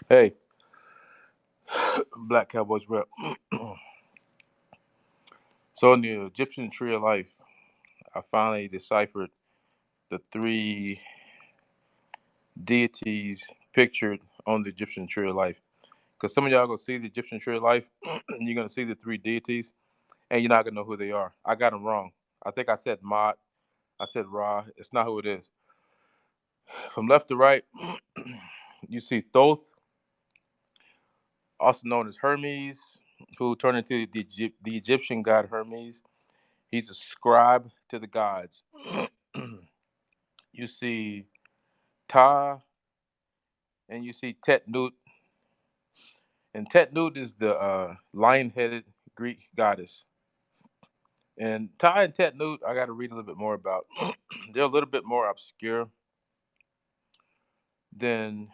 Hey, Black Cowboys rep. So in the Egyptian Tree of Life, I finally deciphered the three deities pictured on the Egyptian Tree of Life. Because some of y'all gonna see the Egyptian Tree of Life, and you're gonna see the three deities, and you're not gonna know who they are. I got them wrong. I think I said Mot. I said Ra. It's not who it is. From left to right, you see Thoth, also known as Hermes, who turned into the Egyptian god Hermes. He's a scribe to the gods. You see Ta, and you see Tetnut. And Tetnut is the lion-headed Greek goddess. And Ta and Tetnut, I got to read a little bit more about. They're a little bit more obscure than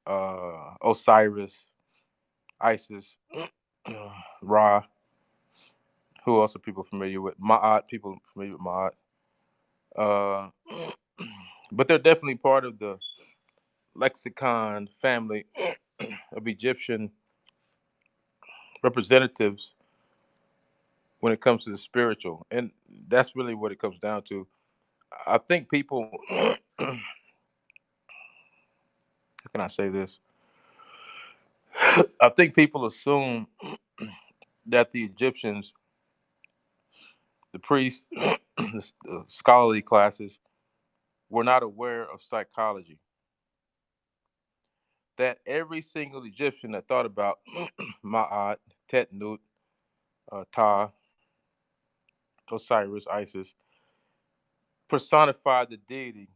Osiris, Isis, Ra, who else are people familiar with? Ma'at, people familiar with Ma'at. Uh, but they're definitely part of the lexicon family of Egyptian representatives when it comes to the spiritual. And that's really what it comes down to. I think people, how can I say this? I think people assume that the Egyptians, the priests, the scholarly classes, were not aware of psychology. That every single Egyptian that thought about Ma'at, Tetnut, Ta, Osiris, Isis, personified the deity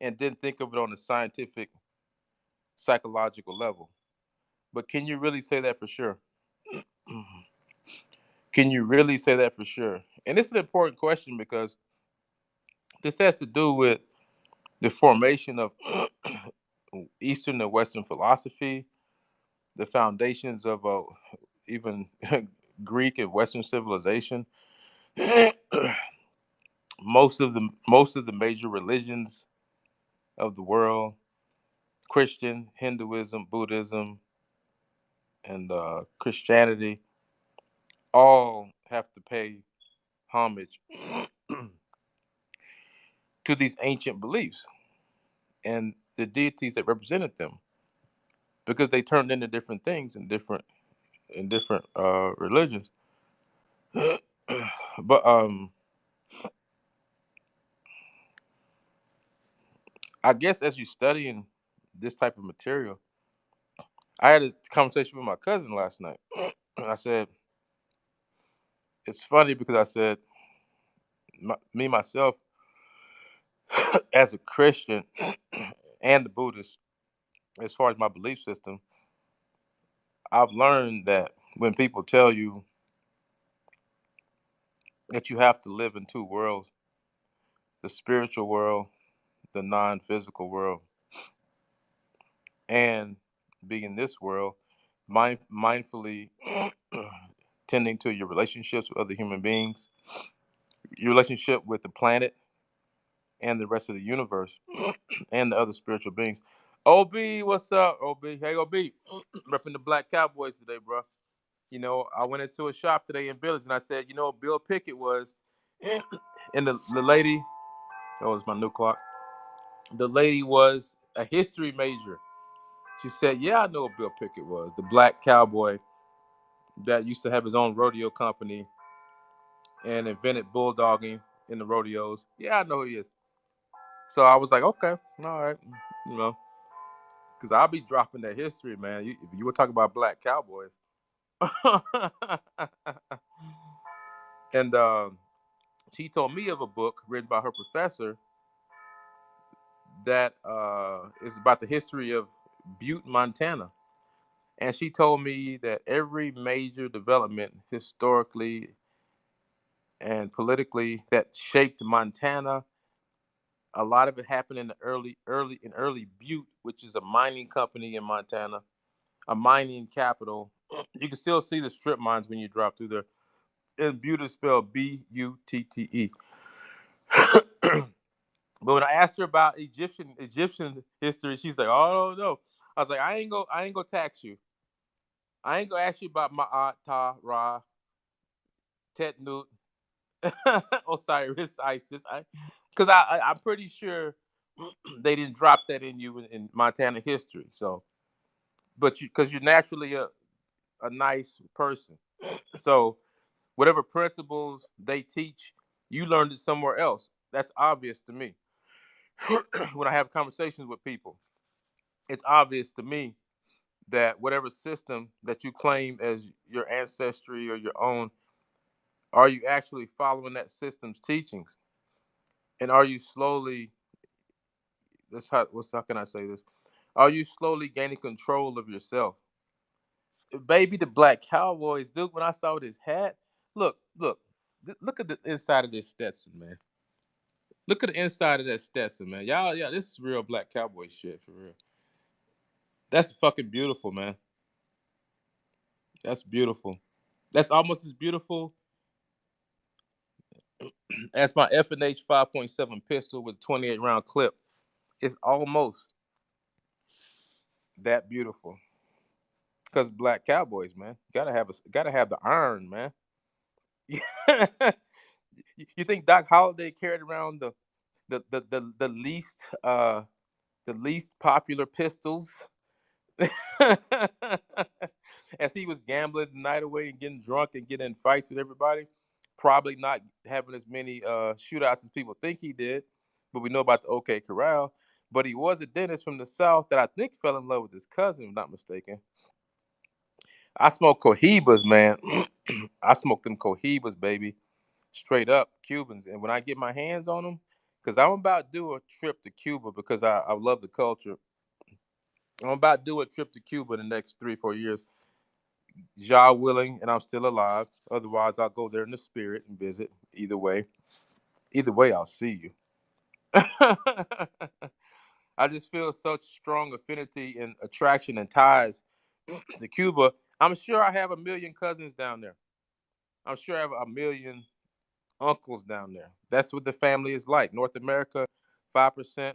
and didn't think of it on a scientific, psychological level. But can you really say that for sure? Can you really say that for sure? And it's an important question because this has to do with the formation of Eastern and Western philosophy, the foundations of even Greek and Western civilization. most of the major religions of the world, Christian, Hinduism, Buddhism, and Christianity, all have to pay homage to these ancient beliefs and the deities that represented them, because they turned into different things in different religions. But I guess as you studying this type of material, I had a conversation with my cousin last night, and I said it's funny because I said me myself as a Christian and a Buddhist, as far as my belief system, I've learned that when people tell you that you have to live in two worlds, the spiritual world, the non-physical world, and be in this world, mindfully tending to your relationships with other human beings, your relationship with the planet and the rest of the universe, and the other spiritual beings. OB, what's up, OB? Hey, OB, repping the Black Cowboys today, bro. I went into a shop today in Village, and I said, Bill Pickett was, and the lady, oh, it's my new clock. The lady was a history major. She said, "Yeah, I know what Bill Pickett was, the black cowboy that used to have his own rodeo company and invented bulldogging in the rodeos. Yeah, I know who he is." So I was like, "Okay, all right, you know, because I'll be dropping that history, man. If you were talking about black cowboys." And she told me of a book written by her professor that is about the history of Butte, Montana. And she told me that every major development historically and politically that shaped Montana, a lot of it happened in the early Butte, which is a mining company in Montana. a mining capital. You can still see the strip mines when you drop through there. And Butte is spelled Butte. But when I asked her about Egyptian history, she's like, "Oh no." I was like, I ain't gonna tax you. I ain't gonna ask you about Ma'at, Ta, Ra, Tetnut, Osiris, Isis. Because I'm pretty sure they didn't drop that in you in Montana history. So, but because you're naturally a nice person, so whatever principles they teach, you learned it somewhere else. That's obvious to me. When I have conversations with people, it's obvious to me that whatever system that you claim as your ancestry or your own, are you actually following that system's teachings? And are you slowly, how can I say this? Are you slowly gaining control of yourself? Baby, the black cowboys, dude, when I saw this hat, look at the inside of this Stetson, man. Look at the inside of that Stetson, man. Y'all, yeah, this is real black cowboy shit for real. That's fucking beautiful, man. That's beautiful. That's almost as beautiful as my F&H 5.7 pistol with 28 round clip. It's almost that beautiful. Cause black cowboys, man, gotta have the iron, man. You think Doc Holliday carried around the least popular pistols as he was gambling the night away and getting drunk and getting in fights with everybody? Probably not having as many shootouts as people think he did, but we know about the OK Corral. But he was a dentist from the South that I think fell in love with his cousin, if I'm not mistaken. I smoke cohibas, man. I smoke them cohibas, baby, straight up Cubans. And when I get my hands on them, because I'm about to do a trip to Cuba because I love the culture. I'm about to do a trip to Cuba in the next 3 4 years. Ja willing, and I'm still alive. Otherwise, I'll go there in the spirit and visit. Either way, I'll see you. I just feel such strong affinity and attraction and ties to Cuba. I'm sure I have a million cousins down there. I'm sure I have a million uncles down there. That's what the family is like. North America, 5%,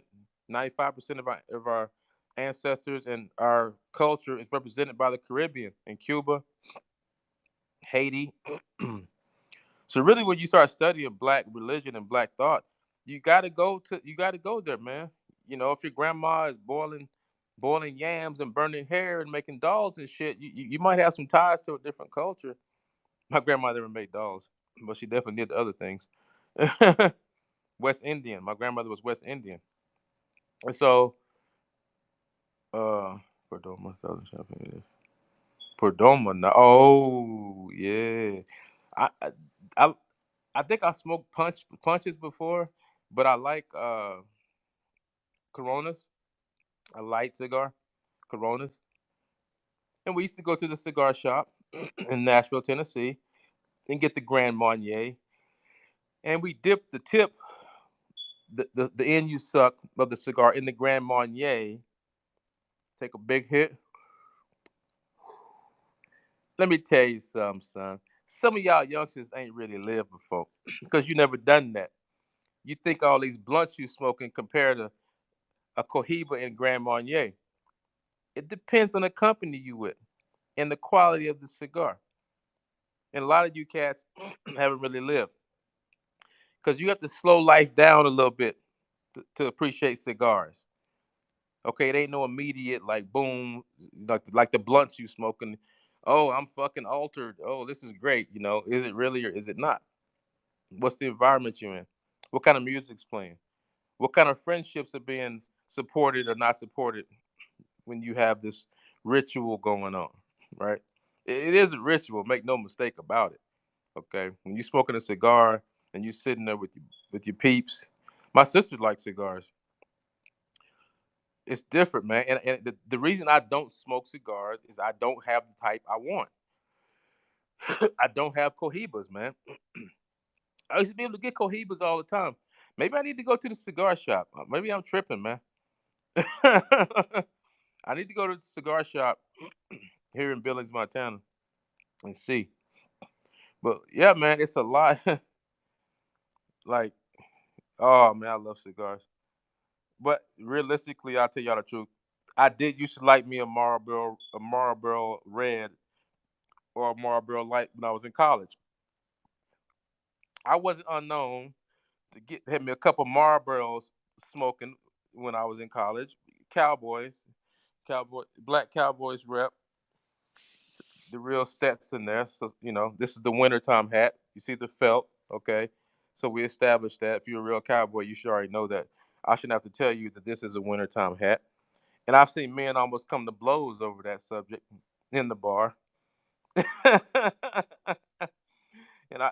95% of our ancestors and our culture is represented by the Caribbean and Cuba, Haiti. So really, when you start studying Black religion and Black thought, you gotta go there, man. You know, if your grandma is boiling yams and burning hair and making dolls and shit, you might have some ties to a different culture. My grandma never made dolls, but she definitely did the other things. West Indian. My grandmother was West Indian, and so uh, Perdoma, Southern Champagne. Perdoma. No, oh yeah, I I I I think I smoked punches before, but I like Coronas, a light cigar, Coronas, and we used to go to the cigar shop in Nashville, Tennessee, and get the Grand Marnier, and we dip the tip, the end you suck of the cigar in the Grand Marnier. Take a big hit. Let me tell you something, son. Some of y'all youngsters ain't really lived before because you never done that. You think all these blunts you smoking compared to a Cohiba and Grand Marnier. It depends on the company you with and the quality of the cigar. And a lot of you cats haven't really lived because you have to slow life down a little bit to appreciate cigars. Okay, it ain't no immediate like boom, like the blunts you smoking. Oh, I'm fucking altered. Oh, this is great. You know, is it really or is it not? What's the environment you're in? What kind of music's playing? What kind of friendships are being supported or not supported when you have this ritual going on, right? It is a ritual, make no mistake about it. Okay. When you're smoking a cigar and you're sitting there with your peeps. My sister likes cigars. It's different, man. And the reason I don't smoke cigars is I don't have the type I want. I don't have cohibas, man. I used to be able to get cohibas all the time. Maybe I need to go to the cigar shop. Maybe I'm tripping, man. I need to go to the cigar shop here in Billings, Montana, and see. But yeah, man, it's a lot. Like, oh man, I love cigars. But realistically, I'll tell y'all the truth. I did used to like me a Marlboro Red or a Marlboro Light when I was in college. I wasn't unknown to get had me a couple Marlboros smoking when I was in college. Cowboys, Black Cowboys rep, the real stats in there. So this is the wintertime hat. You see the felt, okay? So we established that if you're a real cowboy, you should already know that. I shouldn't have to tell you that this is a wintertime hat. And I've seen men almost come to blows over that subject in the bar.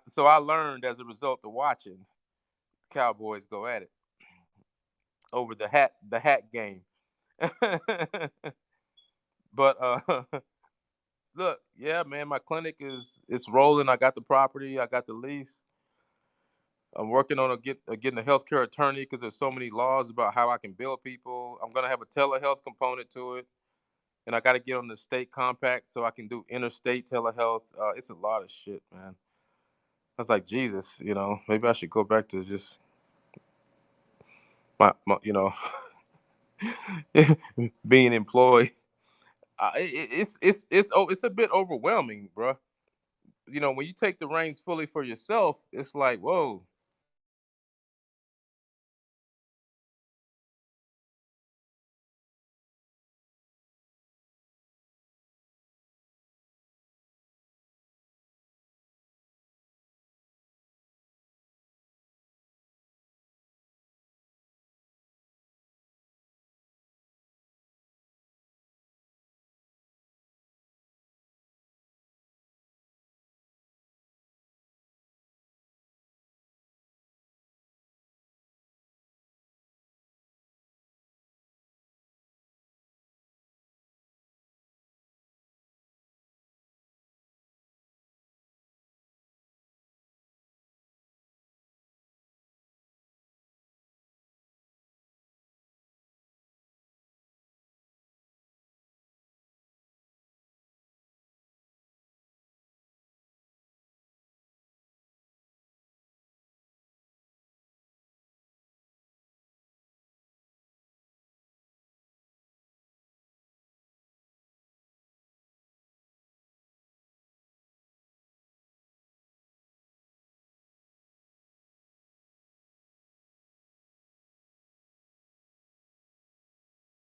So I learned as a result of watching Cowboys go at it over the hat game. But look, yeah, man, my clinic is it's rolling. I got the property, I got the lease. I'm working on getting a healthcare attorney because there's so many laws about how I can bill people. I'm gonna have a telehealth component to it, and I got to get on the state compact so I can do interstate telehealth. It's a lot of shit, man. I was like, Jesus, maybe I should go back to just my being employed. It's a bit overwhelming, bro. When you take the reins fully for yourself, it's like, whoa.